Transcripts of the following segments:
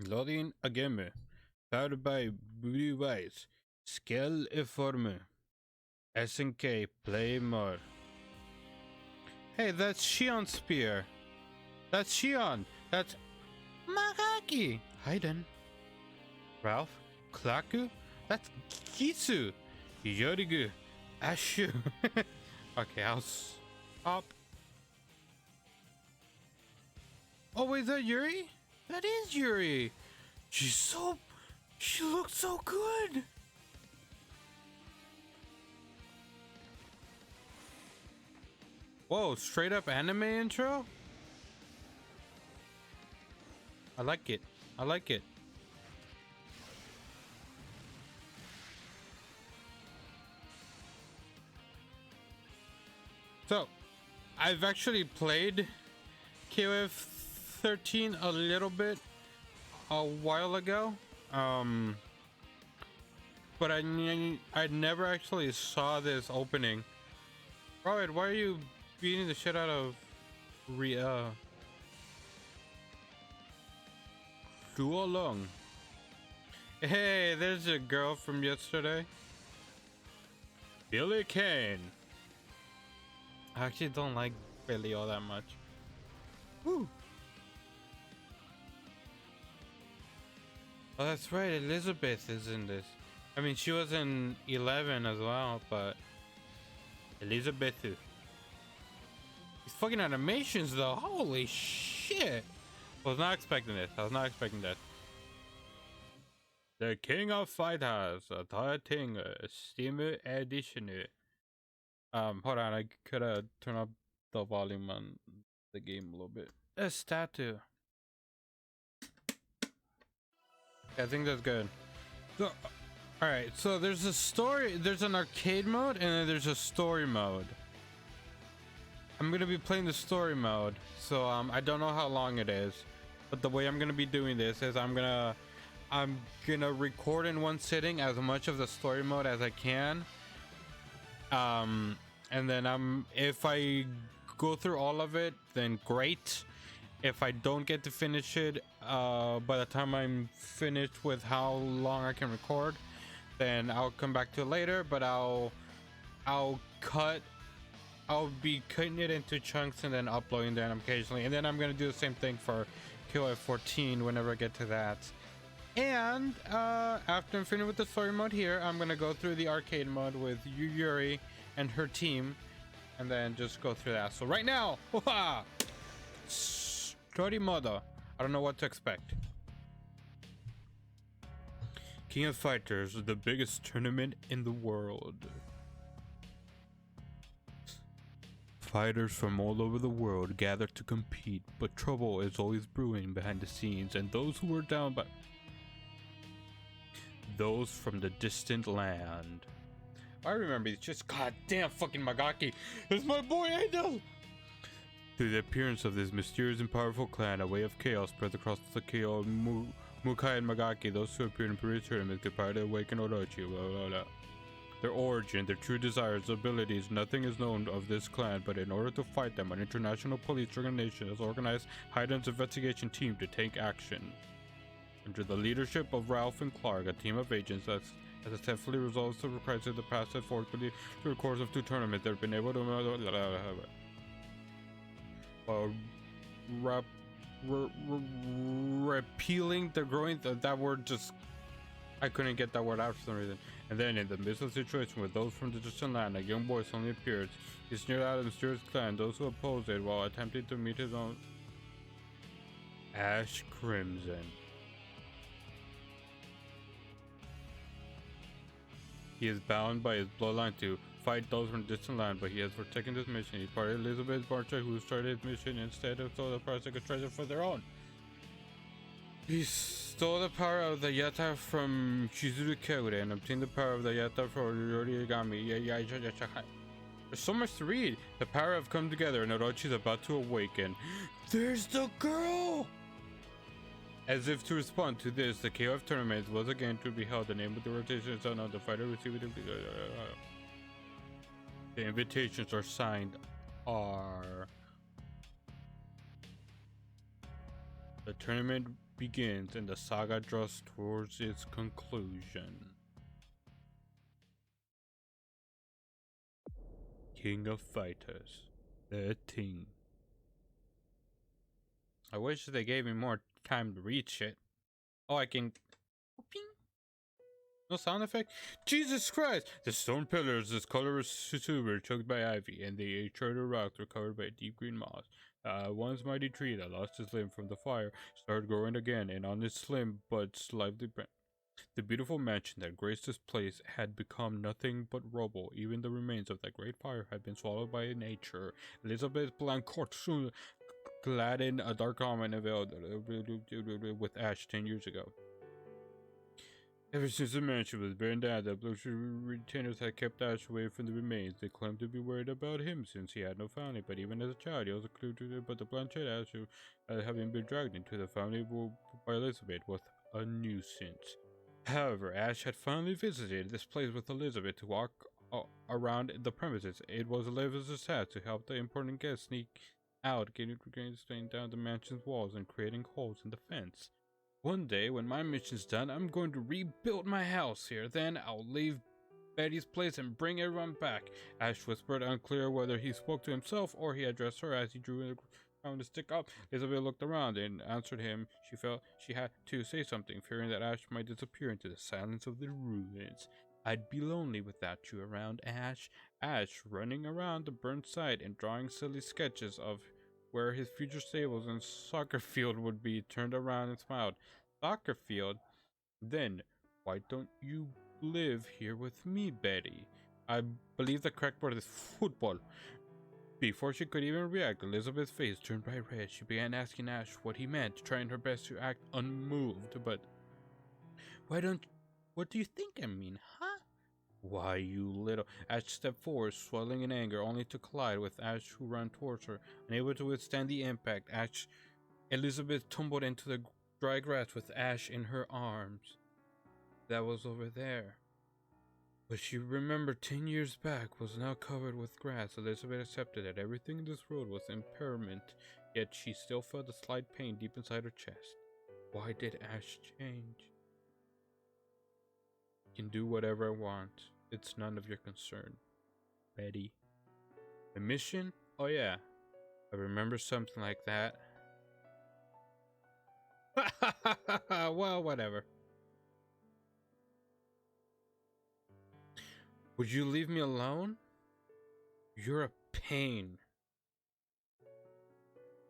Loading a game. Powered by Blue Wise. Scale Informe. SNK Play More. Hey, that's Shion Spear. That's Shion. That's Magaki. Hayden. Ralph. Klaku. That's Kisu. Yorigu. Ashu. Okay, I'll stop. Oh, wait, is that Yuri? That is Yuri. She looks so good. Whoa, straight up anime intro? I like it. I like it. So, I've actually played KOF13 a little bit a while ago. But I never actually saw this opening. Robert, why are you beating the shit out of Ria? Duo Long. Hey, there's a girl from yesterday. Billy Kane. I actually don't like Billy all that much. Woo. Oh, that's right. Elizabeth is in this. I mean, she was in 11 as well, but Elizabeth. These fucking animations, though. Holy shit. I was not expecting this. I was not expecting that. The King of Fighters, a thing, Steam Edition. Hold on. I could turn up the volume on the game a little bit. A statue. I think that's good. So, all right. So there's a story. There's an arcade mode, and then there's a story mode. I'm gonna be playing the story mode, so I don't know how long it is, but the way I'm gonna be doing this is I'm gonna record in one sitting as much of the story mode as I can. And then if I go through all of it, then great. If I don't get to finish it by the time I'm finished with how long I can record, then I'll come back to it later. But I'll be cutting it into chunks and then uploading them occasionally. And then I'm gonna do the same thing for KOF14 whenever I get to that. And after I'm finished with the story mode here, I'm gonna go through the arcade mode with Yuri and her team, and then just go through that. So right now, story mode. I don't know what to expect. King of Fighters, the biggest tournament in the world. Fighters from all over the world gather to compete, but trouble is always brewing behind the scenes, and those who are down by those from the distant land. I remember it's just goddamn fucking Magaki. It's my boy Angel. Through the appearance of this mysterious and powerful clan, a wave of chaos spreads across the KO Mukai and Magaki. Those who appeared in previous tournaments could power to awaken Orochi. Blah, blah, blah. Their origin, their true desires, abilities, nothing is known of this clan, but in order to fight them, an international police organization has organized Hayden's investigation team to take action. Under the leadership of Ralph and Clark, a team of agents that has successfully resolved the crisis of the past and forth through the course of 2 tournaments. They've been able to repealing the growing that word just I couldn't get that word out for some reason. And then in the midst of the situation with those from the distant land, a young boy suddenly appears. He sneered out at the mysterious clan, those who oppose it, while attempting to meet his own Ash Crimson. He is bound by his bloodline to fight those from distant land, but he has forsaken this mission. He parted Elizabeth Barcher, who started his mission instead of stole the Parasite treasure for their own. He stole the power of the Yata from Shizuru Kogure and obtained the power of the Yata from Yorigami. There's so much to read. The power have come together and Orochi is about to awaken. There's the girl! As if to respond to this, the KOF tournament was again to be held. The name of the rotation is unknown. The fighter received the invitations are signed are The tournament begins and the saga draws towards its conclusion. King of Fighters 13. I wish they gave me more time to read shit. Oh, I can... No sound effect? Jesus Christ! The stone pillars, this colorless suture choked by ivy, and the charter rocks were covered by deep green moss. Once mighty tree that lost its limb from the fire started growing again, and on its slim but lively branch. The beautiful mansion that graced this place had become nothing but rubble. Even the remains of that great fire had been swallowed by nature. Elizabeth Bonkotzu, clad in a dark garment and veiled with ash 10 years ago. Ever since the mansion was burned down, the Blucher retainers had kept Ash away from the remains. They claimed to be worried about him since he had no family, but even as a child, he was a clue to it. But the Blanchett Ash, having been dragged into the family by Elizabeth, was a nuisance. However, Ash had finally visited this place with Elizabeth to walk around the premises. It was Elizabeth's task to help the important guests sneak out, getting down the mansion's walls and creating holes in the fence. One day, when my mission's done, I'm going to rebuild my house here. Then I'll leave Betty's place and bring everyone back. Ash whispered, unclear whether he spoke to himself or he addressed her as he drew around to stick up. Elizabeth looked around and answered him. She felt she had to say something, fearing that Ash might disappear into the silence of the ruins. I'd be lonely without you around, Ash. Ash, running around the burnt site and drawing silly sketches of where his future stables and soccer field would be, turned around and smiled. Soccer field? Then, why don't you live here with me, Betty? I believe the correct word is football. Before she could even react, Elizabeth's face turned bright red. She began asking Ash what he meant, trying her best to act unmoved, but... What do you think I mean, huh? Why, you little... Ash stepped forward, swelling in anger, only to collide with Ash, who ran towards her. Unable to withstand the impact, Elizabeth tumbled into the dry grass with Ash in her arms. That was over there. What she remembered 10 years back was now covered with grass. Elizabeth accepted that everything in this road was impairment, yet she still felt a slight pain deep inside her chest. Why did Ash change? I can do whatever I want. It's none of your concern. Betty. The mission? Oh yeah. I remember something like that. Well, whatever. Would you leave me alone? You're a pain.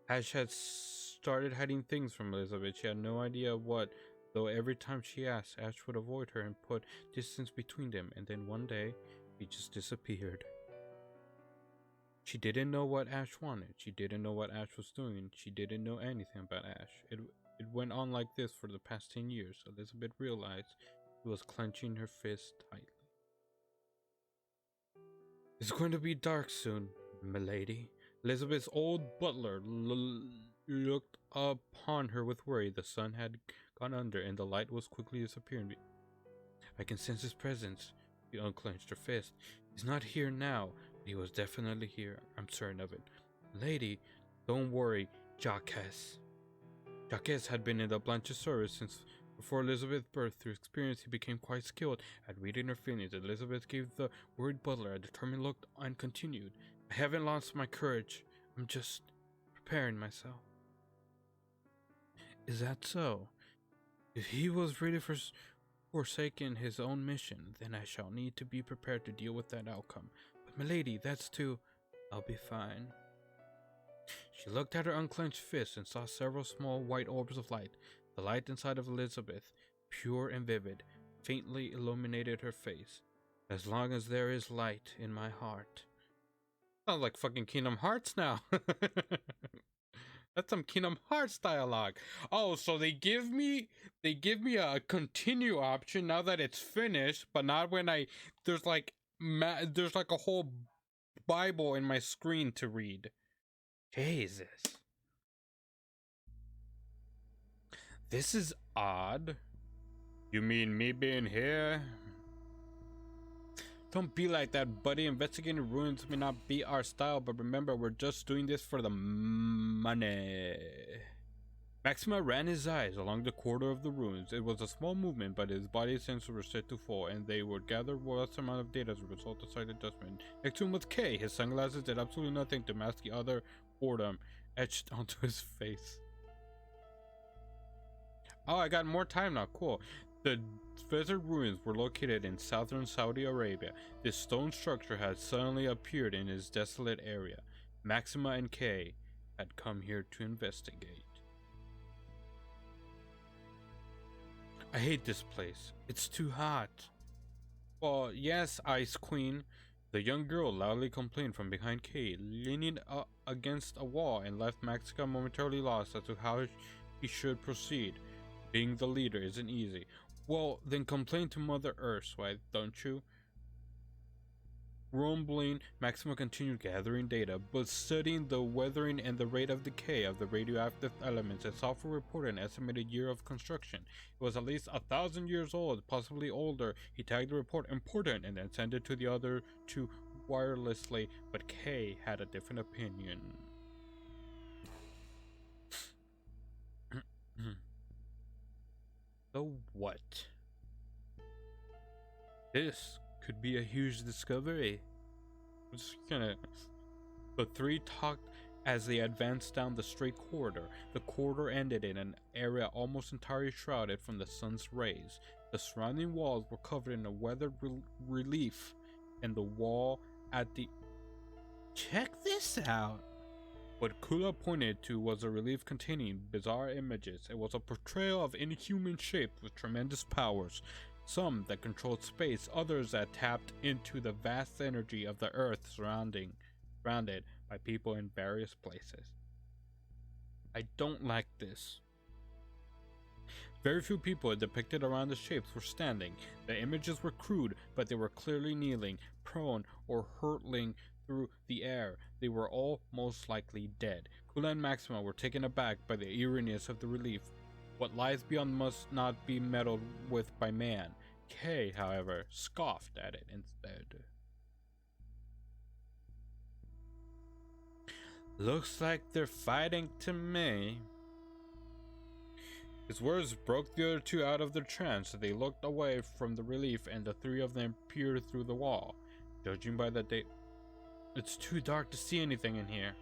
Ash had started hiding things from Elizabeth. She had no idea what, though every time she asked, Ash would avoid her and put distance between them, and then one day, he just disappeared. She didn't know what Ash wanted. She didn't know what Ash was doing. She didn't know anything about Ash. It went on like this for the past 10 years. Elizabeth realized she was clenching her fist tightly. It's going to be dark soon, milady. Elizabeth's old butler looked upon her with worry. The sun had gone under and the light was quickly disappearing. I can sense his presence. She unclenched her fist. He's not here now, but he was definitely here. I'm certain of it. Lady, don't worry, Jacques. Jacques had been in the Blanche's service since before Elizabeth's birth. Through experience, he became quite skilled at reading her feelings. Elizabeth gave the worried butler a determined look and continued. I haven't lost my courage. I'm just preparing myself. Is that so? If he was really forsaken his own mission, then I shall need to be prepared to deal with that outcome. But milady, that's too... I'll be fine. She looked at her unclenched fist and saw several small white orbs of light. The light inside of Elizabeth, pure and vivid, faintly illuminated her face. As long as there is light in my heart. Sounds like fucking Kingdom Hearts now. That's some Kingdom Hearts dialogue. Oh, so they give me a continue option now that it's finished, but not when there's like a whole Bible in my screen to read. Jesus. This is odd. You mean me being here? Don't be like that, buddy. Investigating ruins may not be our style, but remember, we're just doing this for the money. Maxima ran his eyes along the corridor of the ruins. It was a small movement, but his body sensors were set to full, and they would gather vast amount of data as a result of slight adjustment. Next to him was K. His sunglasses did absolutely nothing to mask the other boredom etched onto his face. Oh, I got more time now. Cool. The desert ruins were located in southern Saudi Arabia. This stone structure had suddenly appeared in his desolate area. Maxima and K had come here to investigate. I hate this place. It's too hot. Well, yes, Ice Queen. The young girl loudly complained from behind Kay, leaning against a wall, and left Maxima momentarily lost as to how he should proceed. Being the leader isn't easy. Well, then complain to Mother Earth, why don't you? Grumbling, Maxima continued gathering data, but studying the weathering and the rate of decay of the radioactive elements. And software reported an estimated year of construction. It was at least 1,000 years old, possibly older. He tagged the report important and then sent it to the other two wirelessly, but Kay had a different opinion. So what? This could be a huge discovery. I'm just gonna. The three talked as they advanced down the straight corridor. The corridor ended in an area almost entirely shrouded from the sun's rays. The surrounding walls were covered in a weathered relief, and the wall at the. Check this out! What Kula pointed to was a relief containing bizarre images. It was a portrayal of inhuman shapes with tremendous powers. Some that controlled space, others that tapped into the vast energy of the earth surrounded by people in various places. I don't like this. Very few people depicted around the shapes were standing. The images were crude, but they were clearly kneeling, prone, or hurtling through the air. They were all most likely dead. Kula and Maxima were taken aback by the eeriness of the relief. What lies beyond must not be meddled with by man. Kay, however, scoffed at it instead. Looks like they're fighting to me. His words broke the other two out of their trance. They looked away from the relief, and the three of them peered through the wall. Judging by the date, it's too dark to see anything in here.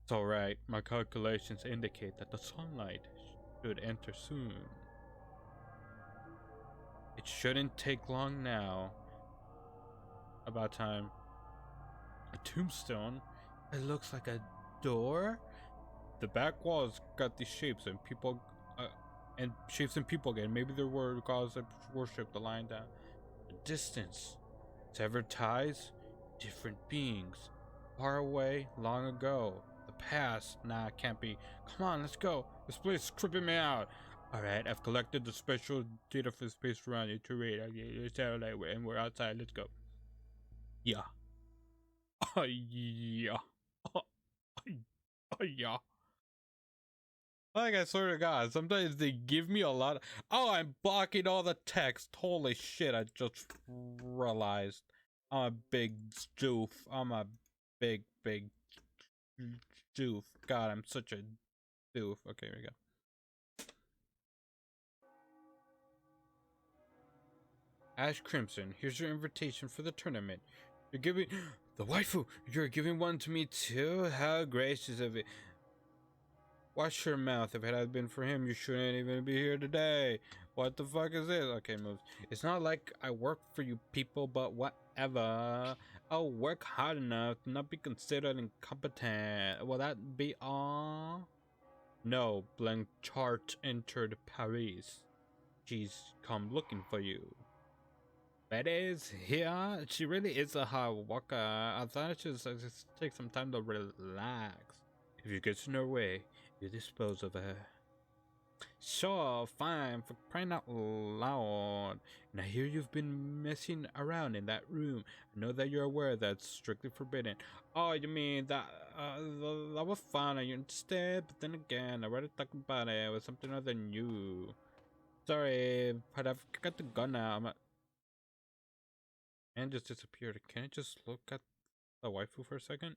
It's alright, my calculations indicate that the sunlight should enter soon. It shouldn't take long now. About time. A tombstone? It looks like a door? The back walls got these shapes and people again. Maybe there were gods that worshipped the line down. The distance. Severed ties? Different beings. Far away, long ago. The past? Nah, it can't be. Come on, let's go. This place is creeping me out. Alright, I've collected the special data for the space around it to read. It's out and we're outside. Let's go. Yeah. Yeah. Yeah. Like I swear to God, sometimes they give me a lot of. Oh, I'm blocking all the text. Holy shit, I just realized. I'm a big doof. I'm a big doof. God, I'm such a doof. Okay, here we go. Ash Crimson, here's your invitation for the tournament. You're giving the waifu. You're giving one to me too. How gracious of it. Watch your mouth. If it had been for him, you shouldn't even be here today. What the fuck is this? Okay, moves. It's not like I work for you people, but whatever. I'll work hard enough to not be considered incompetent. Will that be all? No, Blanchard entered Paris. She's come looking for you. Betty's here? She really is a hard worker. I thought I should just take some time to relax. If you get in her way, you dispose of her. Sure, fine, for crying out loud. And I hear you've been messing around in that room. I know that you're aware that's strictly forbidden. Oh, you mean that that was fun, you understand? But then again, I'd rather talk about it with something other than you. Sorry, but I've got the gun now. And just disappeared. Can I just look at the waifu for a second?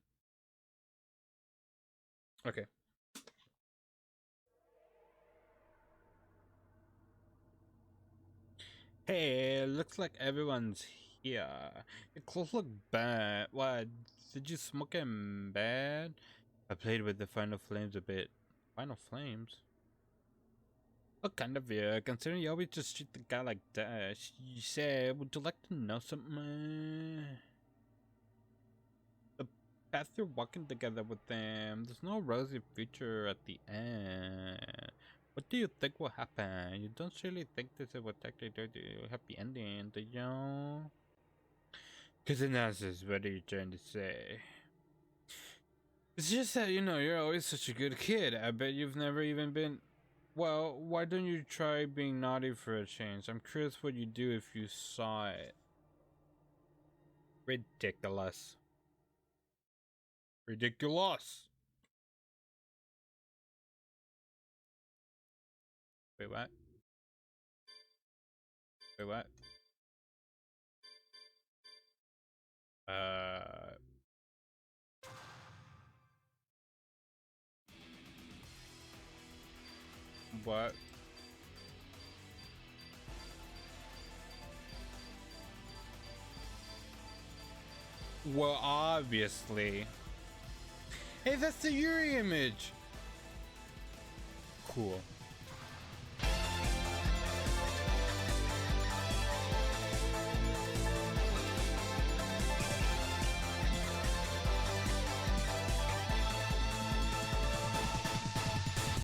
Okay. Hey, looks like everyone's here. Your clothes look bad. What? Did you smoke them bad? I played with the final flames a bit. Final flames? What kind of weird, considering you always just treat the guy like that. You said, would you like to know something? The path you're walking together with them, there's no rosy future at the end. What do you think will happen? You don't really think this will technically do a happy ending, do you? Because it answers what are you trying to say? It's just that, you know, you're always such a good kid. I bet you've never even been... Well, why don't you try being naughty for a change? I'm curious what you'd do if you saw it. Ridiculous. Ridiculous! Wait, what? Wait, what? What? Well, obviously. Hey, that's the Yuri image! Cool.